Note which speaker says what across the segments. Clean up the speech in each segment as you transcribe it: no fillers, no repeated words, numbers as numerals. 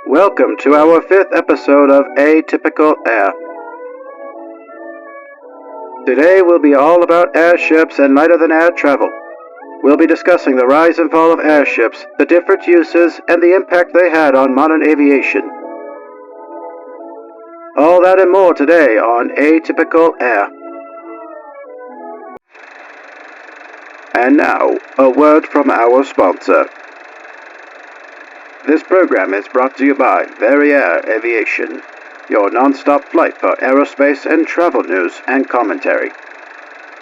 Speaker 1: Welcome to our 5th episode of Atypical Air. Today will be all about airships and lighter-than-air travel. We'll be discussing the rise and fall of airships, the different uses, and the impact they had on modern aviation. All that and more today on Atypical Air. And now, a word from our sponsor. This program is brought to you by Aviation, your non-stop flight for aerospace and travel news and commentary.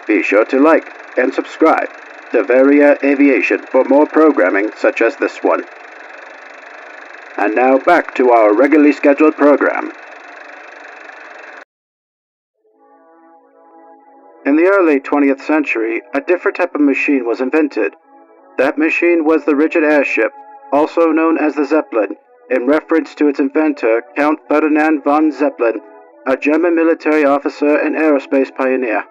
Speaker 1: Be sure to like and subscribe to Aviation for more programming such as this one. And now back to our regularly scheduled program. In the early 20th century, a different type of machine was invented. That machine was the rigid airship, also known as the Zeppelin, in reference to its inventor, Count Ferdinand von Zeppelin, a German military officer and aerospace pioneer.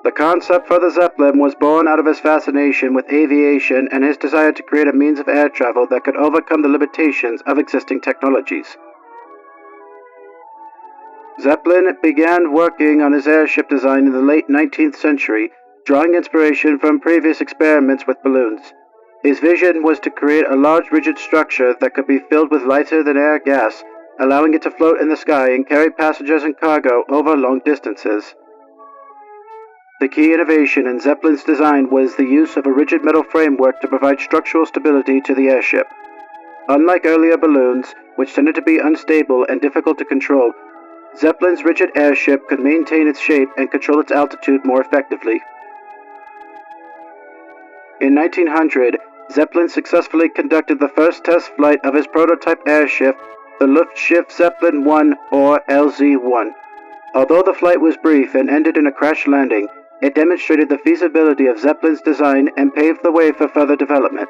Speaker 1: The concept for the Zeppelin was born out of his fascination with aviation and his desire to create a means of air travel that could overcome the limitations of existing technologies. Zeppelin began working on his airship design in the late 19th century, drawing inspiration from previous experiments with balloons. His vision was to create a large rigid structure that could be filled with lighter-than-air gas, allowing it to float in the sky and carry passengers and cargo over long distances. The key innovation in Zeppelin's design was the use of a rigid metal framework to provide structural stability to the airship. Unlike earlier balloons, which tended to be unstable and difficult to control, Zeppelin's rigid airship could maintain its shape and control its altitude more effectively. In 1900, Zeppelin successfully conducted the first test flight of his prototype airship, the Luftschiff Zeppelin I, or LZ-1. Although the flight was brief and ended in a crash landing, it demonstrated the feasibility of Zeppelin's design and paved the way for further development.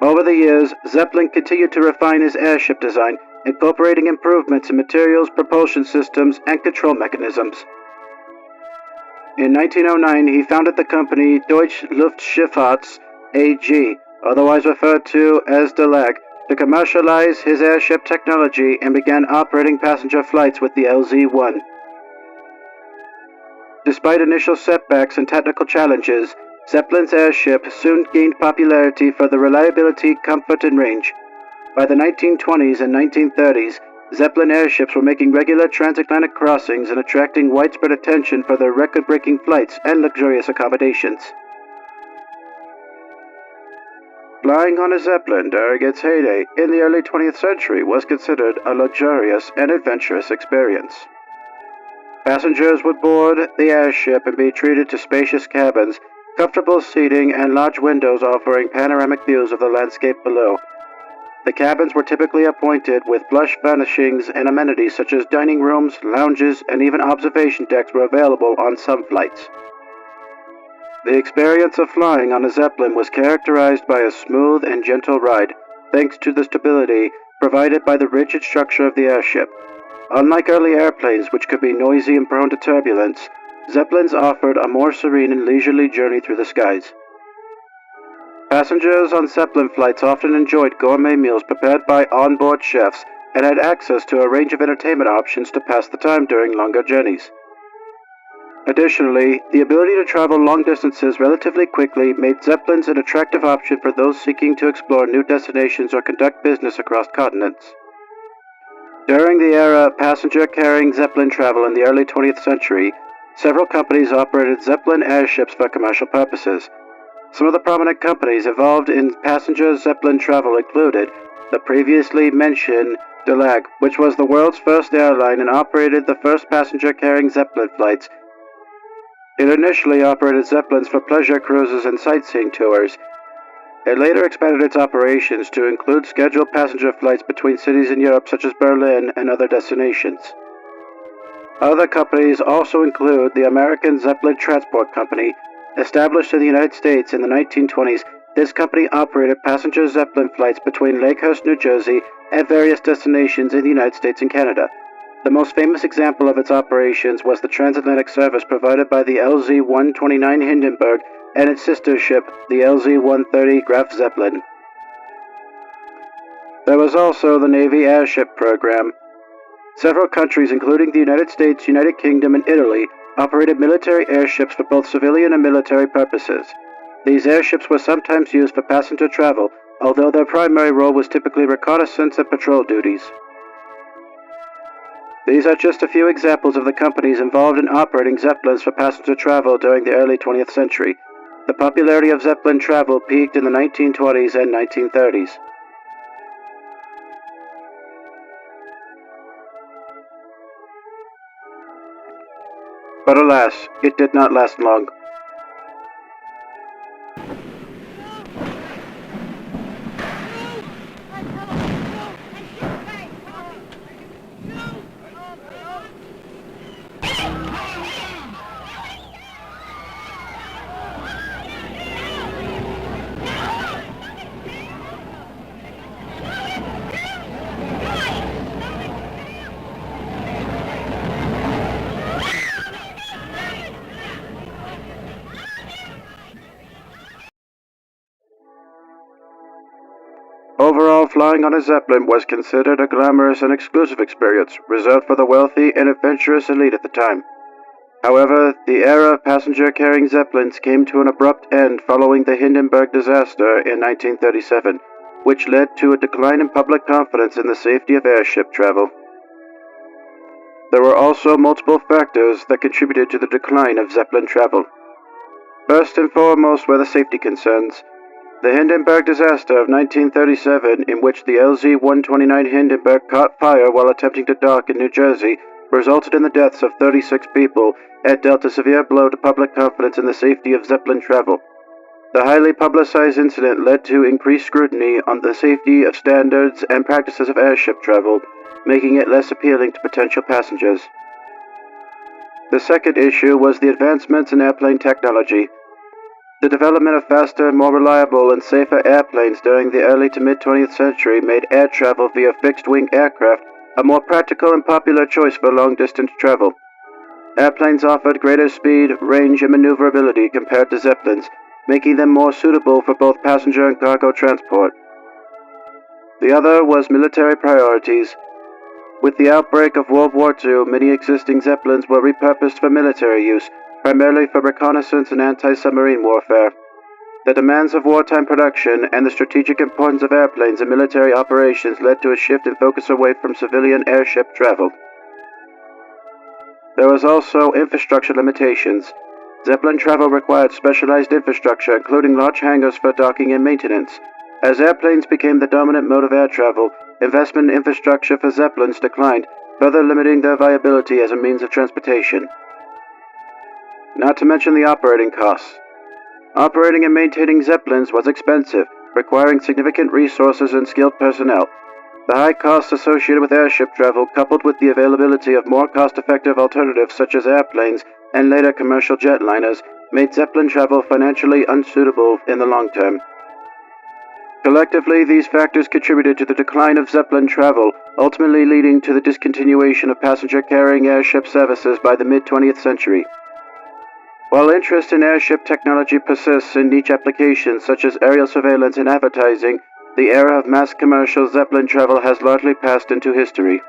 Speaker 1: Over the years, Zeppelin continued to refine his airship design, incorporating improvements in materials, propulsion systems, and control mechanisms. In 1909, he founded the company Deutsche Luftschifffahrt AG, otherwise referred to as DLAG, to commercialize his airship technology and began operating passenger flights with the LZ-1. Despite initial setbacks and technical challenges, Zeppelin's airship soon gained popularity for the reliability, comfort, and range. By the 1920s and 1930s, Zeppelin airships were making regular transatlantic crossings and attracting widespread attention for their record-breaking flights and luxurious accommodations. Flying on a Zeppelin during its heyday in the early 20th century was considered a luxurious and adventurous experience. Passengers would board the airship and be treated to spacious cabins, comfortable seating, and large windows offering panoramic views of the landscape below. The cabins were typically appointed with plush furnishings and amenities such as dining rooms, lounges, and even observation decks were available on some flights. The experience of flying on a Zeppelin was characterized by a smooth and gentle ride, thanks to the stability provided by the rigid structure of the airship. Unlike early airplanes, which could be noisy and prone to turbulence, Zeppelins offered a more serene and leisurely journey through the skies. Passengers on Zeppelin flights often enjoyed gourmet meals prepared by onboard chefs and had access to a range of entertainment options to pass the time during longer journeys. Additionally, the ability to travel long distances relatively quickly made Zeppelins an attractive option for those seeking to explore new destinations or conduct business across continents. During the era of passenger-carrying Zeppelin travel in the early 20th century, several companies operated Zeppelin airships for commercial purposes. Some of the prominent companies involved in passenger Zeppelin travel included the previously mentioned DLAG, which was the world's first airline and operated the first passenger-carrying Zeppelin flights. It initially operated Zeppelins for pleasure cruises and sightseeing tours. It later expanded its operations to include scheduled passenger flights between cities in Europe such as Berlin and other destinations. Other companies also include the American Zeppelin Transport Company. Established in the United States in the 1920s, this company operated passenger Zeppelin flights between Lakehurst, New Jersey, and various destinations in the United States and Canada. The most famous example of its operations was the transatlantic service provided by the LZ-129 Hindenburg and its sister ship, the LZ-130 Graf Zeppelin. There was also the Navy airship program. Several countries, including the United States, United Kingdom, and Italy, operated military airships for both civilian and military purposes. These airships were sometimes used for passenger travel, although their primary role was typically reconnaissance and patrol duties. These are just a few examples of the companies involved in operating Zeppelins for passenger travel during the early 20th century. The popularity of Zeppelin travel peaked in the 1920s and 1930s. But alas, it did not last long. Overall, flying on a Zeppelin was considered a glamorous and exclusive experience, reserved for the wealthy and adventurous elite at the time. However, the era of passenger-carrying Zeppelins came to an abrupt end following the Hindenburg disaster in 1937, which led to a decline in public confidence in the safety of airship travel. There were also multiple factors that contributed to the decline of Zeppelin travel. First and foremost were the safety concerns. The Hindenburg disaster of 1937, in which the LZ-129 Hindenburg caught fire while attempting to dock in New Jersey, resulted in the deaths of 36 people and dealt a severe blow to public confidence in the safety of Zeppelin travel. The highly publicized incident led to increased scrutiny on the safety of standards and practices of airship travel, making it less appealing to potential passengers. The second issue was the advancements in airplane technology. The development of faster, more reliable, and safer airplanes during the early to mid-20th century made air travel via fixed-wing aircraft a more practical and popular choice for long-distance travel. Airplanes offered greater speed, range, and maneuverability compared to Zeppelins, making them more suitable for both passenger and cargo transport. The other was military priorities. With the outbreak of World War II, many existing Zeppelins were repurposed for military use, primarily for reconnaissance and anti-submarine warfare. The demands of wartime production and the strategic importance of airplanes in military operations led to a shift in focus away from civilian airship travel. There was also infrastructure limitations. Zeppelin travel required specialized infrastructure, including large hangars for docking and maintenance. As airplanes became the dominant mode of air travel, investment in infrastructure for Zeppelins declined, further limiting their viability as a means of transportation. Not to mention the operating costs. Operating and maintaining Zeppelins was expensive, requiring significant resources and skilled personnel. The high costs associated with airship travel, coupled with the availability of more cost-effective alternatives such as airplanes and later commercial jetliners, made Zeppelin travel financially unsuitable in the long term. Collectively, these factors contributed to the decline of Zeppelin travel, ultimately leading to the discontinuation of passenger-carrying airship services by the mid-20th century. While interest in airship technology persists in niche applications such as aerial surveillance and advertising, the era of mass commercial Zeppelin travel has largely passed into history.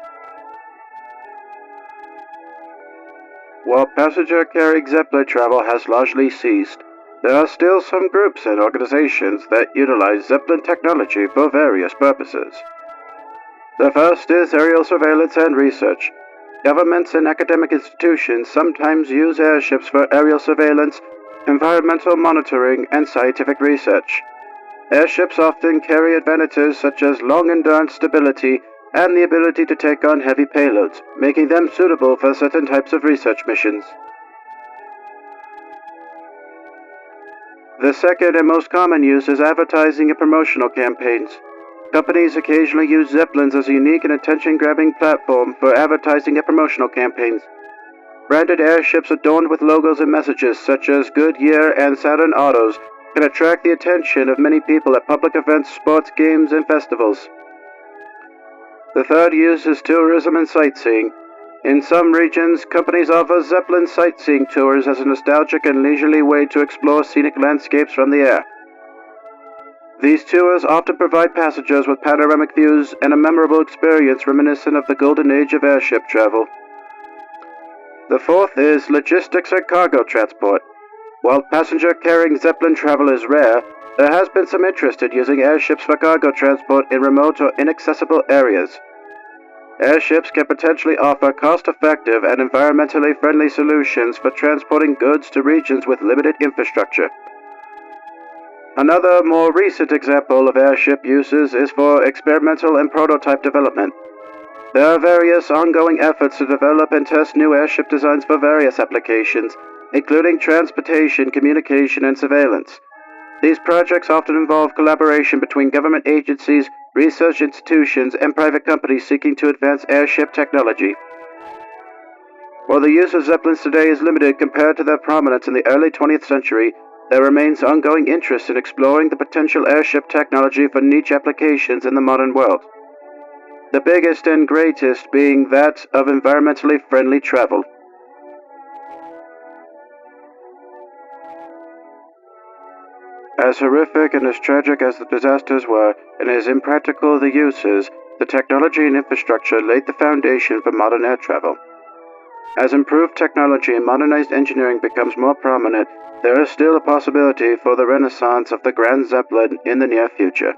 Speaker 1: While passenger-carrying Zeppelin travel has largely ceased, there are still some groups and organizations that utilize Zeppelin technology for various purposes. The first is aerial surveillance and research. Governments and academic institutions sometimes use airships for aerial surveillance, environmental monitoring, and scientific research. Airships often carry advantages such as long endurance stability and the ability to take on heavy payloads, making them suitable for certain types of research missions. The second and most common use is advertising and promotional campaigns. Companies occasionally use Zeppelins as a unique and attention-grabbing platform for advertising and promotional campaigns. Branded airships adorned with logos and messages such as Goodyear and Saturn Autos can attract the attention of many people at public events, sports games, and festivals. The third use is tourism and sightseeing. In some regions, companies offer Zeppelin sightseeing tours as a nostalgic and leisurely way to explore scenic landscapes from the air. These tours often provide passengers with panoramic views and a memorable experience reminiscent of the golden age of airship travel. The fourth is logistics and cargo transport. While passenger-carrying Zeppelin travel is rare, there has been some interest in using airships for cargo transport in remote or inaccessible areas. Airships can potentially offer cost-effective and environmentally friendly solutions for transporting goods to regions with limited infrastructure. Another more recent example of airship uses is for experimental and prototype development. There are various ongoing efforts to develop and test new airship designs for various applications, including transportation, communication, and surveillance. These projects often involve collaboration between government agencies, research institutions, and private companies seeking to advance airship technology. While the use of Zeppelins today is limited compared to their prominence in the early 20th century, there remains ongoing interest in exploring the potential airship technology for niche applications in the modern world. The biggest and greatest being that of environmentally friendly travel. As horrific and as tragic as the disasters were, and as impractical the uses, the technology and infrastructure laid the foundation for modern air travel. As improved technology and modernized engineering becomes more prominent, there is still a possibility for the renaissance of the Grand Zeppelin in the near future.